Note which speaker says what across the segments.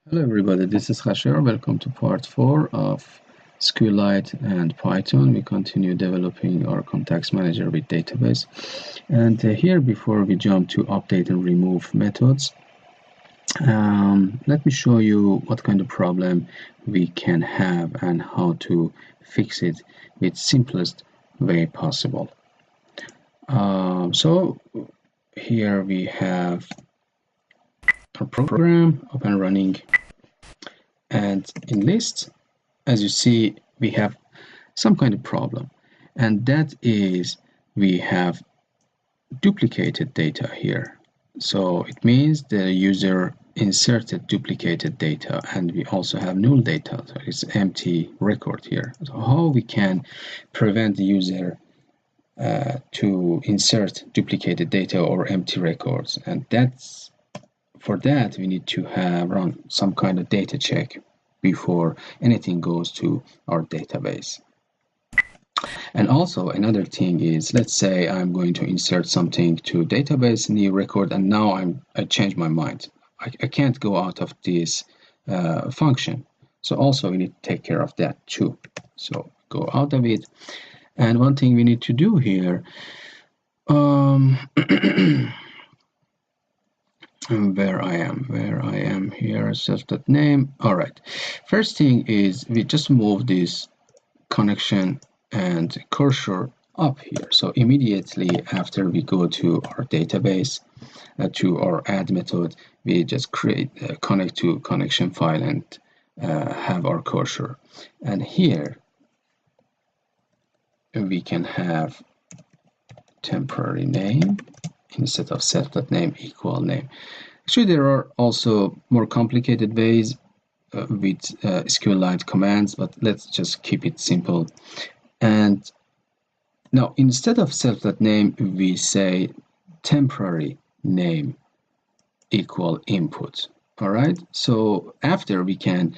Speaker 1: Hello everybody, this is Khashar. Welcome to part 4 of Sqlite and Python. We continue developing our context manager with database. And here, before we jump to update and remove methods, let me show you what kind of problem we can have and how to fix it with simplest way possible. So here we have our program up and running. And in list, as you see, we have some kind of problem, and that is we have duplicated data here. So it means the user inserted duplicated data, and we also have null data, so it's empty record here. So how we can prevent the user to insert duplicated data or empty records, and that's for that we need to have run some kind of data check before anything goes to our database. And also another thing is, let's say I'm going to insert something to database new record, and now I change my mind. I can't go out of this function. So also we need to take care of that too. So go out of it. And one thing we need to do here, where I am here, self.name. All right, first thing is we just move this connection and cursor up here. So immediately after we go to our database, to our add method, we just create connect to connection file and have our cursor. And here we can have temporary name instead of self.name equal name. Actually, there are also more complicated ways with Sqlite commands, but let's just keep it simple. And now instead of self.name, we say temporary name equal input. All right. So after we can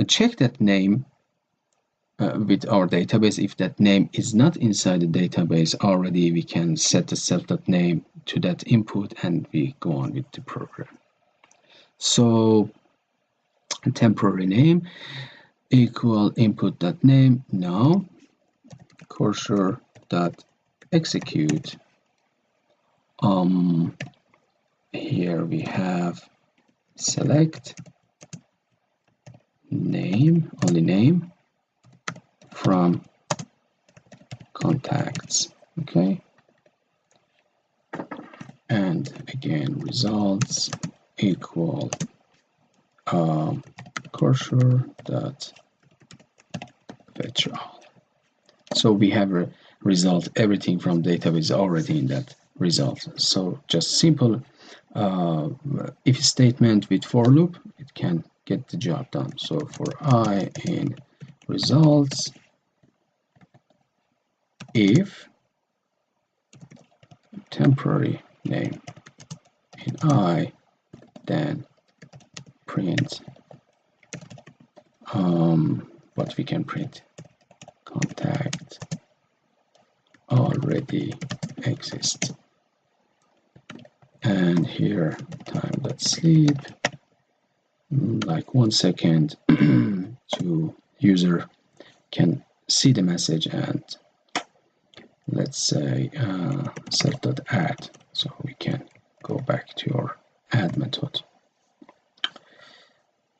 Speaker 1: check that name with our database. If that name is not inside the database already, we can set the self.name to that input and we go on with the program. So temporary name equal input.name. Now cursor dot execute. Here we have select name, only name from contacts. Okay, and again results equal cursor dot fetch all. So we have a result. Everything from database already in that result. So just simple if statement with for loop, it can get the job done. So for I in results, if temporary name in I, then print what we can print, contact already exists. And here time.sleep, like 1 second to user can see the message, and let's say self.add, so we can go back to our add method.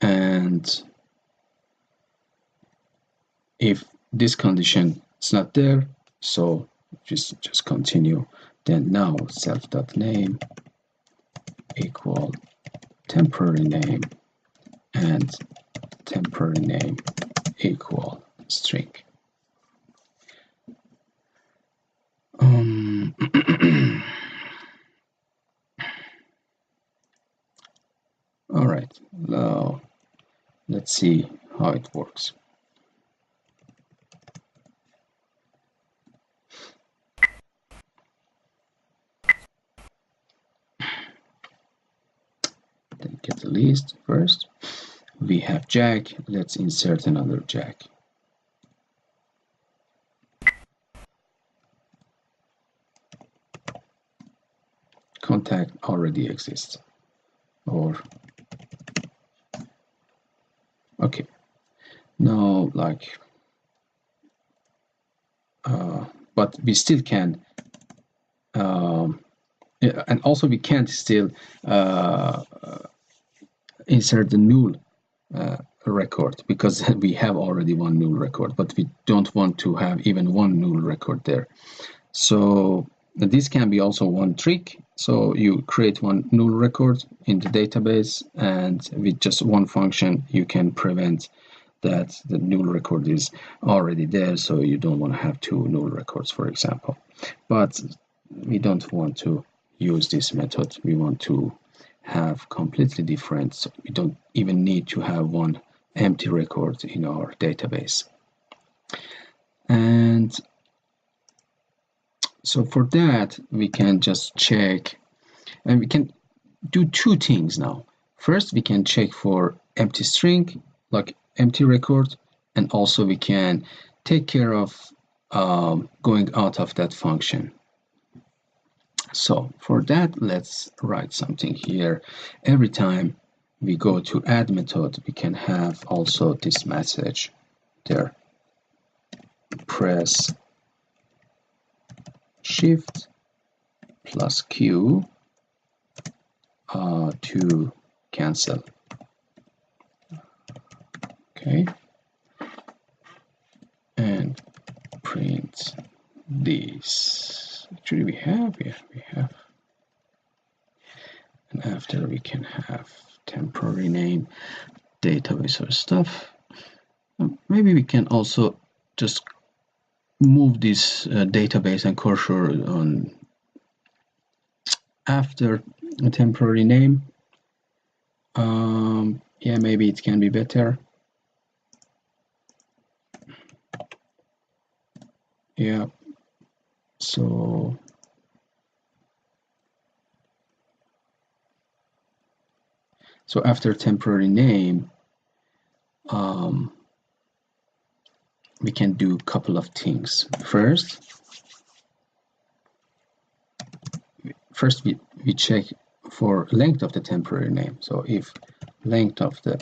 Speaker 1: And if this condition is not there, so just continue. Then now self.name equal temporary name and temporary name equal string. All right, now let's see how it works. Then get the list first. We have Jack. Let's insert another Jack. Contact already exists, or Okay, now but we still can and also we can't still insert the null record because we have already one null record, but we don't want to have even one null record there. So this can be also one trick. So you create one null record in the database, and with just one function you can prevent that the null record is already there, so you don't want to have two null records, for example. But we don't want to use this method. We want to have completely different, so we don't even need to have one empty record in our database. And so for that, we can just check, and we can do two things now. First, we can check for empty string, like empty record, and also we can take care of going out of that function. So for that, let's write something here. Every time we go to add method, we can have also this message there. Press Shift plus Q to cancel. Okay, and print this. Actually, we have, and after we can have temporary name, database or stuff. Maybe we can also just move this database and cursor on after a temporary name. Yeah, maybe it can be better. Yeah, so after temporary name, we can do a couple of things. First we check for length of the temporary name. So if length of the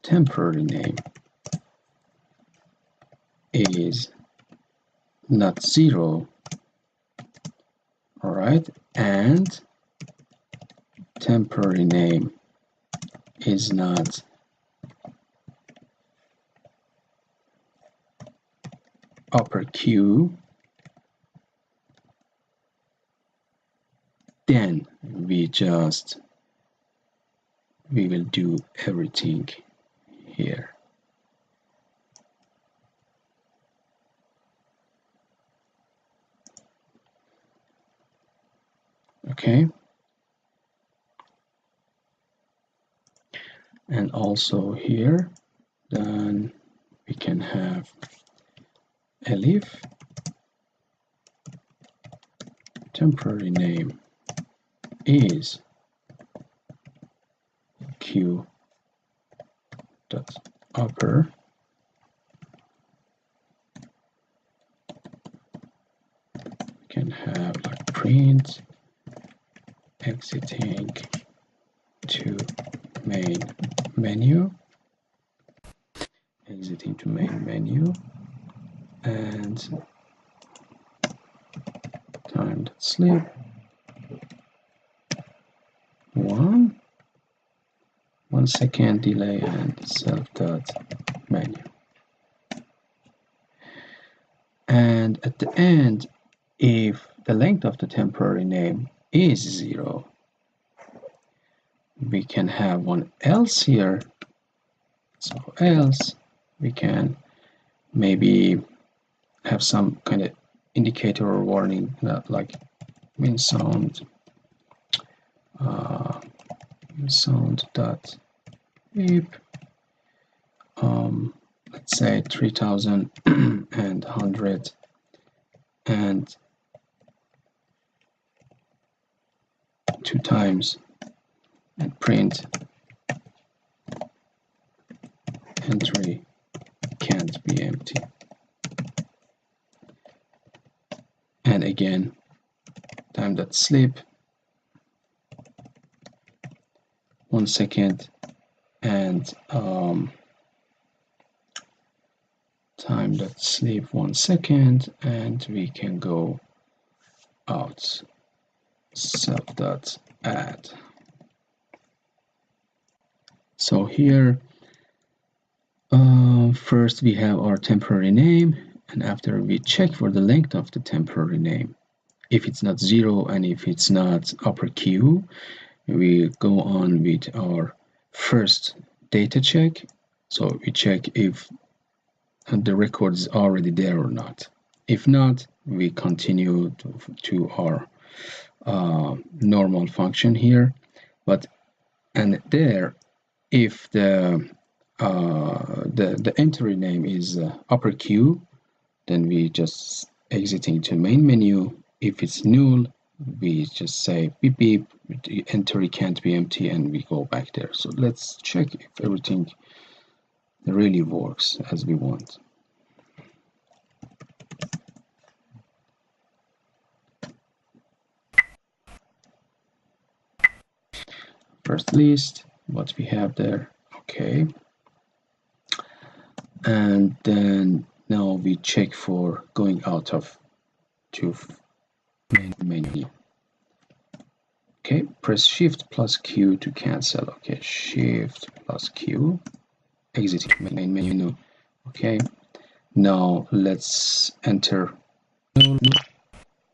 Speaker 1: temporary name is not 0, all right, and temporary name is not upper Q, then we will do everything here. Okay, and also here then we can have elif temporary name is Q dot upper we can have like print exiting to main menu, exiting to main menu, and time dot sleep 1 second delay and self dot menu. And at the end, if the length of the temporary name is 0, we can have one else here. So else we can maybe have some kind of indicator or warning, like min sound dot beep, let's say 3000 and 100, and 2 times, and print entry can't be empty. And again, time dot sleep 1 second and and time.sleep 1 second, and we can go out self.add. So here first we have our temporary name, and after we check for the length of the temporary name. If it's not 0 and if it's not upper Q, we go on with our first data check. So we check if the record is already there or not. If not, we continue to our normal function here. And there, if the entry name is upper Q, then we just exiting to main menu. If it's null, we just say beep beep, the entry can't be empty, and we go back there. So let's check if everything really works as we want. First list, what we have there, okay. And then now we check for going out of to main menu. Okay, press Shift plus Q to cancel. Okay, Shift plus Q, exit main menu. Okay, now let's enter.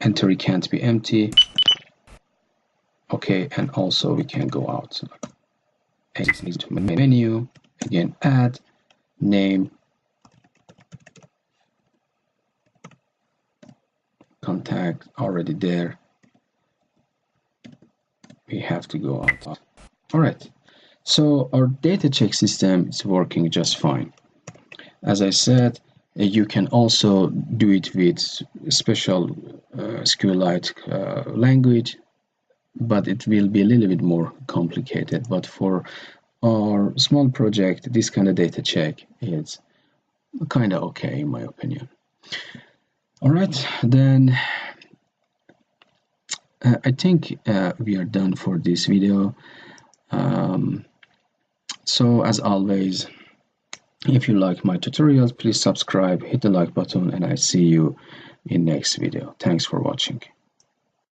Speaker 1: Entry can't be empty. Okay, and also we can go out. Exit to main menu. Again, add name, contact already there. We have to go out. All right, so our data check system is working just fine. As I said, you can also do it with special Sqlite language, but it will be a little bit more complicated. But for our small project, this kind of data check is kind of okay in my opinion. All right, then I think we are done for this video. So as always, if you like my tutorials, please subscribe, hit the like button, and I see you in next video. Thanks for watching.